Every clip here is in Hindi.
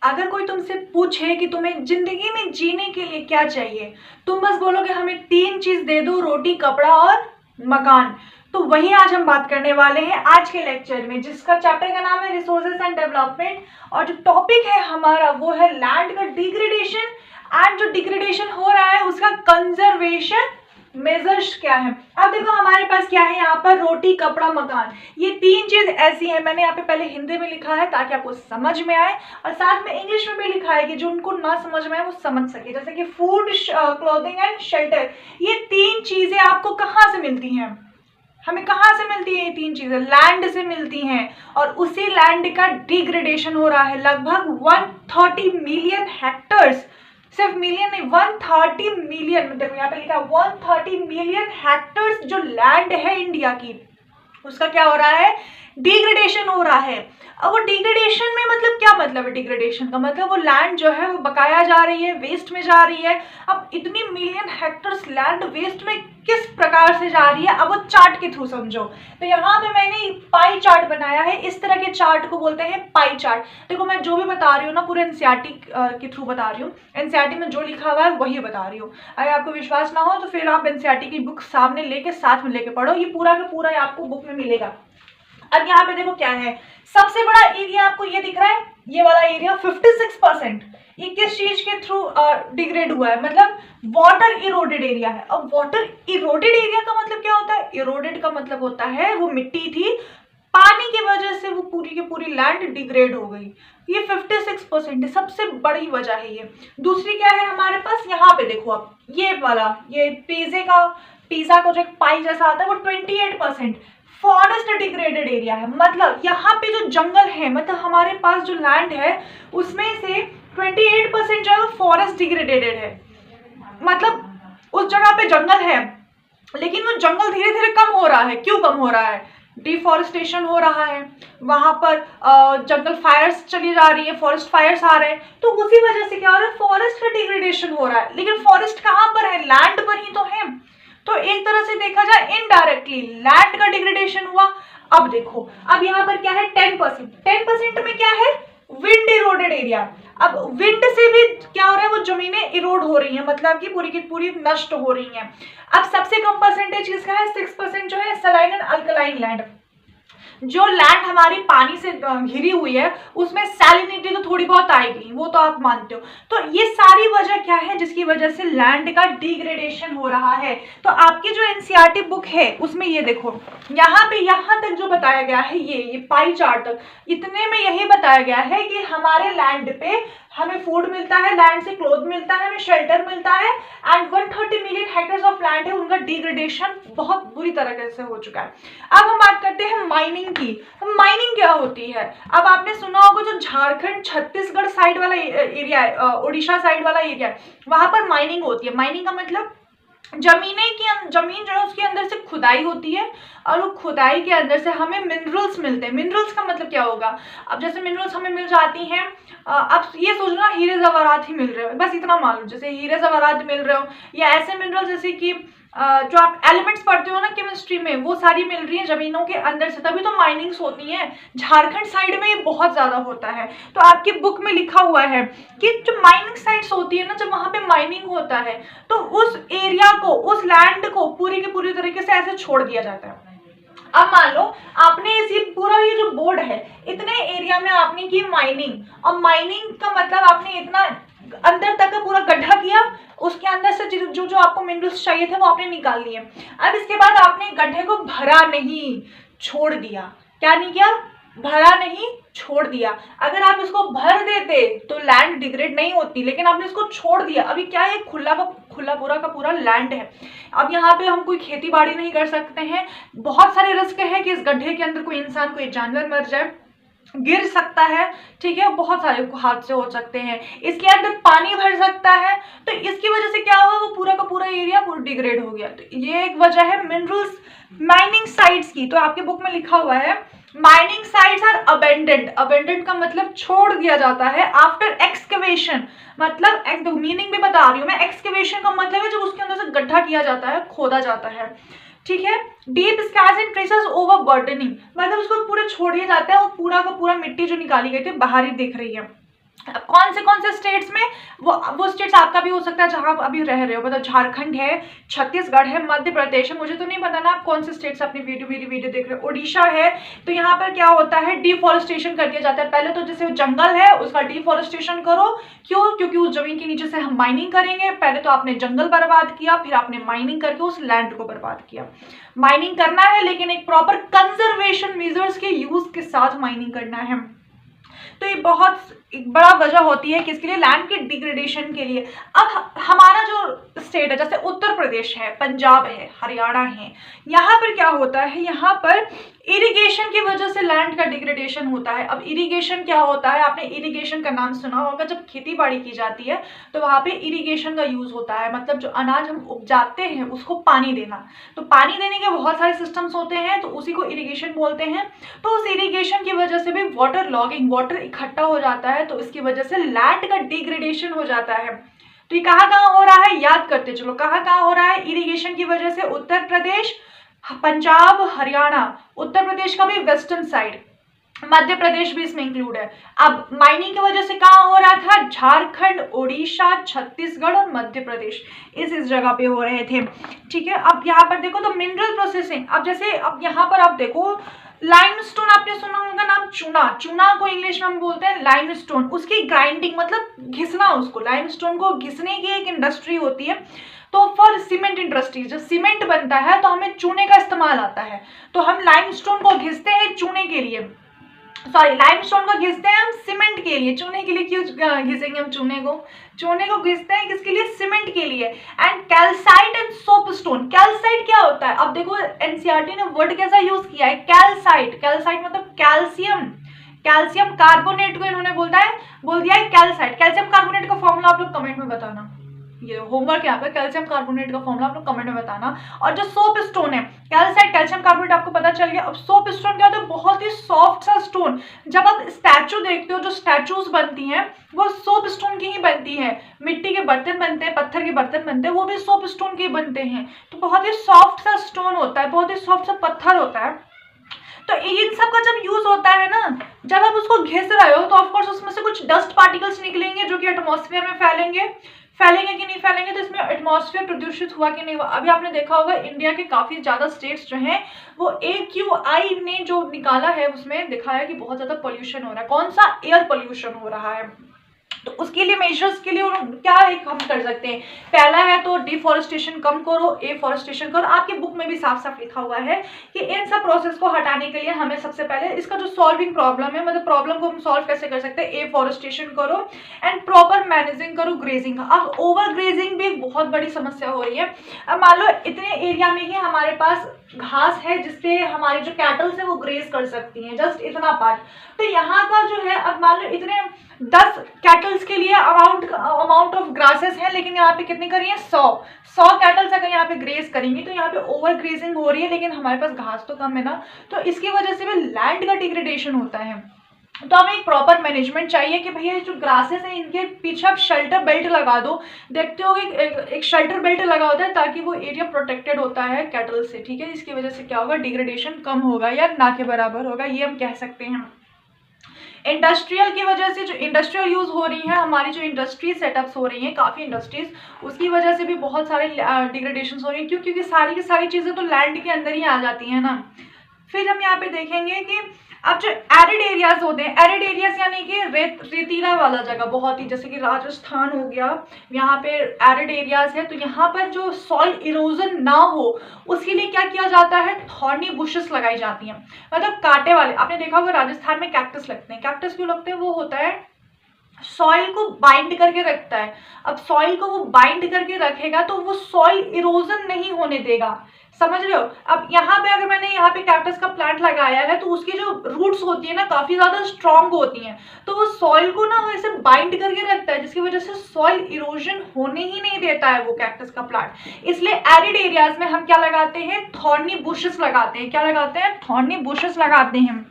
अगर कोई तुमसे पूछे कि तुम्हें जिंदगी में जीने के लिए क्या चाहिए, तुम बस बोलोगे हमें 3 चीज दे दो, रोटी, कपड़ा और मकान। तो वही आज हम बात करने वाले हैं आज के लेक्चर में, जिसका चैप्टर का नाम है रिसोर्सेज एंड डेवलपमेंट। और जो टॉपिक है हमारा वो है लैंड का डिग्रेडेशन, एंड जो डिग्रेडेशन हो रहा है उसका कंजर्वेशन मेजर्स क्या है। अब देखो हमारे पास क्या है यहाँ पर, रोटी, कपड़ा, मकान। ये 3 चीज ऐसी है, मैंने यहाँ पे पहले हिंदी में लिखा है ताकि आपको समझ में आए, और साथ में इंग्लिश में भी लिखा है कि जो उनको ना समझ में आए वो समझ सके। जैसे कि फूड, क्लोथिंग एंड शेल्टर। ये 3 चीजें आपको कहाँ से मिलती हैं, हमें कहाँ से मिलती है? ये 3 चीजें लैंड से मिलती हैं, और उसी लैंड का डिग्रेडेशन हो रहा है। लगभग 130 मिलियन हेक्टर्स, सिर्फ मिलियन नहीं, 130 मिलियन, देखो यहाँ पे लिखा है 130 मिलियन हेक्टर्स जो लैंड है इंडिया की, उसका क्या हो रहा है? डिग्रेडेशन हो रहा है। अब वो डिग्रेडेशन में मतलब क्या मतलब है? डिग्रेडेशन का मतलब वो लैंड जो है वो बकाया जा रही है, वेस्ट में जा रही है। अब इतनी मिलियन हेक्टर्स लैंड वेस्ट में किस प्रकार से जा रही है, अब वो चार्ट के थ्रू समझो। तो यहाँ पे मैंने पाई चार्ट बनाया है, इस तरह के चार्ट को बोलते हैं पाई चार्ट। देखो मैं जो भी बता रही हूँ ना पूरे एनसीईआरटी के थ्रू बता रही हूँ, एनसीईआरटी में जो लिखा हुआ है वही बता रही हूँ। अगर आपको विश्वास ना हो तो फिर आप एनसीईआरटी की बुक सामने लेके साथ में लेके पढ़ो, ये पूरा का पूरा आपको बुक में मिलेगा। अब यहाँ पे देखो क्या है, सबसे बड़ा एरिया आपको ये दिख रहा है, ये वाला एरिया 56%। ये किस चीज के थ्रू डिग्रेड हुआ है? मतलब वाटर इरोडेड एरिया है। अब वाटर इरोडेड एरिया का मतलब क्या होता है? इरोडेड का मतलब होता है वो मिट्टी थी, पानी की वजह से वो पूरी की पूरी लैंड डिग्रेड हो गई। ये 56% है, सबसे बड़ी वजह है ये। दूसरी क्या है हमारे पास, यहाँ पे देखो आप, ये वाला, ये पिज़्ज़ा का जो एक पाई जैसा आता है वो 28% फॉरेस्ट डिग्रेडेड एरिया है। मतलब यहाँ पे जो जंगल है, मतलब हमारे पास जो लैंड है उसमें से 28% जो है वो फॉरेस्ट डिग्रेडेड है। मतलब उस जगह पे जंगल है लेकिन वो जंगल धीरे धीरे कम हो रहा है। क्यों कम हो रहा है? डिफॉरेस्टेशन हो रहा है, वहां पर जंगल फायर्स चली जा रही है, फॉरेस्ट फायर्स आ रहे हैं, तो उसी वजह से क्या हो रहा है? फॉरेस्ट का डिग्रेडेशन हो रहा है। लेकिन फॉरेस्ट कहाँ पर है? लैंड पर ही तो है। तो एक तरह से देखा जाए इनडायरेक्टली लैंड का डिग्रेडेशन हुआ। अब देखो, अब यहाँ पर क्या है? 10% में क्या है? Wind eroded area. अब विंड से भी क्या हो रहा है? वो जमीनें इरोड हो रही हैं, मतलब कि पूरी की पूरी नष्ट हो रही हैं। अब सबसे कम परसेंटेज किसका है? 6% जो है सलाइन एंड अल्कलाइन लैंड। जो लैंड हमारी पानी से घिरी हुई है उसमें सैलिनिटी तो थोड़ी बहुत आएगी, वो तो आप मानते हो। तो ये सारी वजह क्या है जिसकी वजह से लैंड का डिग्रेडेशन हो रहा है? तो आपकी जो एनसीईआरटी बुक है उसमें ये देखो, यहाँ पे यहाँ तक जो बताया गया है, ये पाई चार्ट तक, इतने में यही बताया गया है कि हमारे लैंड पे हमें फूड मिलता है, लैंड से क्लोथ मिलता है, हमें शेल्टर मिलता है, and 130 million hectares of land है, उनका डिग्रेडेशन बहुत बुरी तरीके से हो चुका है। अब हम बात करते हैं माइनिंग की। माइनिंग क्या होती है? अब आपने सुना होगा जो झारखंड छत्तीसगढ़ साइड वाला एरिया है, उड़ीसा साइड वाला एरिया है, वहां पर माइनिंग होती है। माइनिंग का मतलब जमीन जो है उसके अंदर से खुदाई होती है, और वो खुदाई के अंदर से हमें मिनरल्स मिलते हैं। मिनरल्स का मतलब क्या होगा? अब जैसे मिनरल्स हमें मिल जाती हैं, अब ये सोचना हीरे जवाहरात ही मिल रहे हो, बस इतना मान लो, जैसे हीरे जवाहरात मिल रहे हो, या ऐसे मिनरल जैसे कि जो आप एलिमेंट्स पढ़ते हो ना केमिस्ट्री में, वो सारी मिल रही है जमीनों के अंदर से, तभी तो माइनिंग्स होती हैं। झारखंड साइड में ये बहुत ज्यादा होता है। तो आपकी बुक में लिखा हुआ है कि जो माइनिंग साइट्स होती है ना, जब वहां पे माइनिंग होता है तो उस एरिया को, उस लैंड को पूरी की पूरी तरीके से ऐसे छोड़ दिया जाता है। अब मान लो आपने ये जो बोर्ड है, इतने एरिया में आपने की माइनिंग, और माइनिंग का मतलब आपने इतना अंदर तक का पूरा गड्ढा किया, उसके अंदर से जो जो आपको मिनरल्स चाहिए थे वो आपने निकाल लिए। अब इसके बाद आपने गड्ढे को भरा नहीं, छोड़ दिया। क्या नहीं किया? भरा नहीं, छोड़ दिया। अगर आप इसको भर देते तो लैंड डिग्रेड नहीं होती, लेकिन आपने इसको छोड़ दिया। अभी क्या है? खुला पूरा का पूरा लैंड है। अब यहाँ पे हम कोई खेती बाड़ी नहीं कर सकते हैं, बहुत सारे रिस्क है कि इस गड्ढे के अंदर कोई इंसान, कोई जानवर मर जाए, गिर सकता है, ठीक है, बहुत सारे हादसे हो सकते हैं, इसके अंदर पानी भर सकता है। तो इसकी वजह से क्या हुआ? वो पूरा का पूरा एरिया पूरा डिग्रेड हो गया। तो ये एक वजह है मिनरल्स माइनिंग साइट्स की। तो आपके बुक में लिखा हुआ है mining sites are abandoned. Abandoned का मतलब छोड़ दिया जाता है। आफ्टर एक्सकवेशन, मतलब मीनिंग भी बता रही हूँ मैं। एक्सकवेशन का मतलब है जब उसके अंदर से गड्ढा किया जाता है, खोदा जाता है, ठीक है। Deep scarce and traces over burdening, मतलब उसको पूरे छोड़ दिया जाता है, वो पूरा का पूरा मिट्टी जो निकाली गई थी बाहर ही दिख रही है। कौन कौन से स्टेट्स में, वो स्टेट्स आपका भी हो सकता है जहां आप अभी रह रहे हो, मतलब झारखंड है, छत्तीसगढ़ है, मध्य प्रदेश है, मुझे तो नहीं पता ना आप कौन से स्टेट्स अपनी मेरी वीडियो देख रहे हो, उड़ीसा है। तो यहाँ पर क्या होता है, डिफॉरेस्टेशन कर दिया जाता है। पहले तो जैसे जंगल है उसका डिफॉरेस्टेशन करो, क्यों, क्योंकि उस जमीन के नीचे से हम माइनिंग करेंगे। पहले तो आपने जंगल बर्बाद किया, फिर आपने माइनिंग करके उस लैंड को बर्बाद किया। माइनिंग करना है लेकिन एक प्रॉपर कंजर्वेशन मेजर्स के यूज के साथ माइनिंग करना है। तो ये बहुत एक बड़ा वजह होती है किसके लिए, लैंड के डिग्रेडेशन के लिए। अब हमारा जो स्टेट है जैसे उत्तर प्रदेश है, पंजाब है, हरियाणा है, यहाँ पर क्या होता है, यहाँ पर इरिगेशन की वजह से लैंड का डिग्रेडेशन होता है। अब इरिगेशन क्या होता है, आपने इरिगेशन का नाम सुना होगा, जब खेती बाड़ी की जाती है तो वहाँ पे इरिगेशन का यूज होता है, मतलब जो अनाज हम उपजाते हैं उसको पानी देना। तो पानी देने के बहुत सारे सिस्टम्स होते हैं, तो उसी को इरिगेशन बोलते हैं। तो उस इरिगेशन की वजह से भी वाटर लॉगिंग, वाटर इकट्ठा हो जाता है, तो इसकी वजह से लैंड का डिग्रेडेशन हो जाता है। तो ये कहाँ हो रहा है, याद करते चलो, कहाँ हो रहा है, इरिगेशन की वजह से उत्तर प्रदेश, पंजाब, हरियाणा, उत्तर प्रदेश का भी वेस्टर्न साइड, मध्य प्रदेश भी इसमें इंक्लूड है। अब माइनिंग की वजह से कहाँ हो रहा था, झारखंड, उड़ीसा, छत्तीसगढ़ और मध्य प्रदेश, इस जगह पे हो रहे थे। ठीक है, अब यहाँ पर देखो तो मिनरल प्रोसेसिंग, अब जैसे अब यहाँ पर आप देखो लाइमस्टोन, आपने सुना होगा नाम, चूना को इंग्लिश में हम बोलते हैं लाइमस्टोन, उसकी ग्राइंडिंग मतलब घिसना, उसको लाइमस्टोन को घिसने की एक इंडस्ट्री होती है। तो फॉर सीमेंट इंडस्ट्रीज, जब सीमेंट बनता है तो हमें चूने का इस्तेमाल आता है, तो हम लाइमस्टोन को घिसते हैं चूने के लिए, सॉरी लाइमस्टोन को घिसते हैं हम सीमेंट के लिए। चूने के लिए क्यों घिसेंगे हम चूने को घिसते हैं किसके लिए, सीमेंट के लिए। And calcite and soapstone, calcite क्या होता है, अब देखो एनसीईआरटी ने वर्ड कैसा यूज किया है, कैल्साइट मतलब कैल्शियम कार्बोनेट को इन्होंने बोल दिया है कैल्साइट। कैल्शियम कार्बोनेट का फॉर्मूला आप लोग कमेंट में बताना, ये होमवर्क यहाँ पे, कैल्शियम कार्बोनेट का फॉर्मूला आप लोग कमेंट में बताना। और जो सोप स्टोन है, कैल्साइट, कैल्शियम कार्बोनेट आपको पता चल गया। अब सोप स्टोन क्या होता है, बहुत ही सॉफ्ट सा स्टोन। जब आप स्टैचू देखते हो, जो स्टैचूज बनती हैं वो सोप स्टोन की ही बनती है। मिट्टी के बर्तन बनते हैं, पत्थर के बर्तन बनते हैं, वो भी सोप स्टोन के बनते हैं। तो बहुत ही सॉफ्ट सा स्टोन होता है, बहुत ही सॉफ्ट सा पत्थर होता है। तो इन सब का जब यूज होता है ना, जब आप उसको घिस रहे हो तो ऑफकोर्स उसमें से कुछ डस्ट पार्टिकल्स निकलेंगे जो कि एटमॉस्फेयर में फैलेंगे कि नहीं फैलेंगे, तो इसमें एटमॉस्फेयर प्रदूषित हुआ कि नहीं हुआ। अभी आपने देखा होगा इंडिया के काफी ज्यादा स्टेट्स जो हैं वो AQI ने जो निकाला है उसमें दिखाया कि बहुत ज्यादा पोल्यूशन हो रहा है। कौन सा, एयर पोल्यूशन हो रहा है। तो उसके लिए मेजर्स के लिए क्या एक हम कर सकते हैं, पहला है तो डिफॉरेस्टेशन कम करो, एफॉरेस्टेशन करो। आपके बुक में भी साफ साफ लिखा हुआ है कि इन सब प्रोसेस को हटाने के लिए हमें सबसे पहले इसका जो सॉल्विंग प्रॉब्लम है, मतलब प्रॉब्लम को हम सॉल्व कैसे कर सकते हैं, एफॉरेस्टेशन करो एंड प्रॉपर मैनेजिंग करो ग्रेजिंग। अब ओवर ग्रेजिंग भी एक बहुत बड़ी समस्या हो रही है। अब मान लो इतने एरिया में ही हमारे पास घास है जिसपे हमारी जो कैटल्स है वो ग्रेज कर सकती हैं, जस्ट इतना पार्ट। तो यहाँ का जो है, अब मान लो इतने 10 कैटल्स के लिए अमाउंट ऑफ ग्रासेस है, लेकिन यहाँ पे कितनी करी है, 100 कैटल्स अगर यहाँ पे ग्रेज करेंगी तो यहाँ पे ओवर ग्रेजिंग हो रही है, लेकिन हमारे पास घास तो कम है ना, तो इसकी वजह से भी लैंड का डिग्रेडेशन होता है। तो हमें एक प्रॉपर मैनेजमेंट चाहिए कि भैया जो ग्रासेस हैं इनके पीछे आप शेल्टर बेल्ट लगा दो। देखते हो एक शेल्टर बेल्ट लगा होता है ताकि वो एरिया प्रोटेक्टेड होता है कैटल से, ठीक है। इसकी वजह से क्या होगा, डिग्रेडेशन कम होगा या ना के बराबर होगा, ये हम कह सकते हैं। इंडस्ट्रियल की वजह से जो इंडस्ट्रियल यूज हो रही है, हमारी जो इंडस्ट्री सेटअप्स हो रही हैं, काफ़ी इंडस्ट्रीज, उसकी वजह से भी बहुत सारे डिग्रेडेशन हो रही है। क्यों, क्योंकि सारी की सारी चीज़ें तो लैंड के अंदर ही आ जाती हैं ना। फिर हम यहाँ पे देखेंगे कि अब जो एरिड एरियाज होते हैं, एरिड एरियाज यानी कि रेतीला वाला जगह, बहुत ही जैसे कि राजस्थान हो गया, यहाँ पे एरिड एरियाज है, तो यहाँ पर जो सॉइल इरोजन ना हो उसके लिए क्या किया जाता है, थॉर्नी बुशेस लगाई जाती हैं, मतलब कांटे वाले। आपने देखा होगा राजस्थान में कैक्टस लगते हैं। कैक्टस क्यों लगते हैं, वो होता है सॉइल को बाइंड करके रखता है। अब सॉइल को वो बाइंड करके रखेगा तो वो सॉइल इरोजन नहीं होने देगा, समझ रहे हो। अब यहाँ पे अगर मैंने यहाँ पे कैक्टस का प्लांट लगाया है तो उसकी जो रूट्स होती है ना काफी ज्यादा स्ट्रांग होती हैं, तो वो सॉइल को ना वैसे बाइंड करके रखता है, जिसकी वजह से सॉइल इरोजन होने ही नहीं देता है वो कैक्टस का प्लांट। इसलिए एरिड एरियाज में हम क्या लगाते हैं, थॉर्नी बुशेस लगाते हैं। क्या लगाते हैं, थॉर्नी बुशेस लगाते हैं।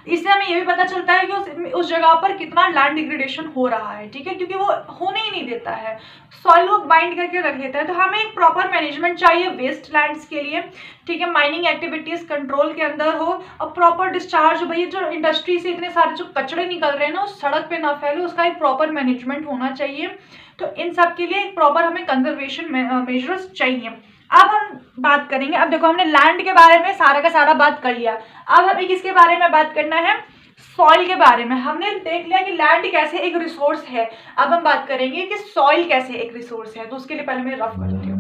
इससे हमें ये भी पता चलता है कि उस जगह पर कितना लैंड डिग्रेडेशन हो रहा है, ठीक है, क्योंकि वो होने ही नहीं देता है, सॉइल को बाइंड करके रख लेता है। तो हमें एक प्रॉपर मैनेजमेंट चाहिए वेस्ट लैंड्स के लिए, ठीक है, माइनिंग एक्टिविटीज कंट्रोल के अंदर हो और प्रॉपर डिस्चार्ज, भैया जो इंडस्ट्री से इतने सारे जो कचरे निकल रहे हैं ना उस सड़क पे ना फैले, उसका एक प्रॉपर मैनेजमेंट होना चाहिए। तो इन सब के लिए एक प्रॉपर हमें कंजर्वेशन मेजर्स चाहिए। अब हम बात करेंगे, अब देखो हमने लैंड के बारे में सारा का सारा बात कर लिया, अब हमें किसके बारे में बात करना है, सॉइल के बारे में। हमने देख लिया कि लैंड कैसे एक रिसोर्स है, अब हम बात करेंगे कि सॉइल कैसे एक रिसोर्स है। तो उसके लिए पहले मैं रफ करती हूँ।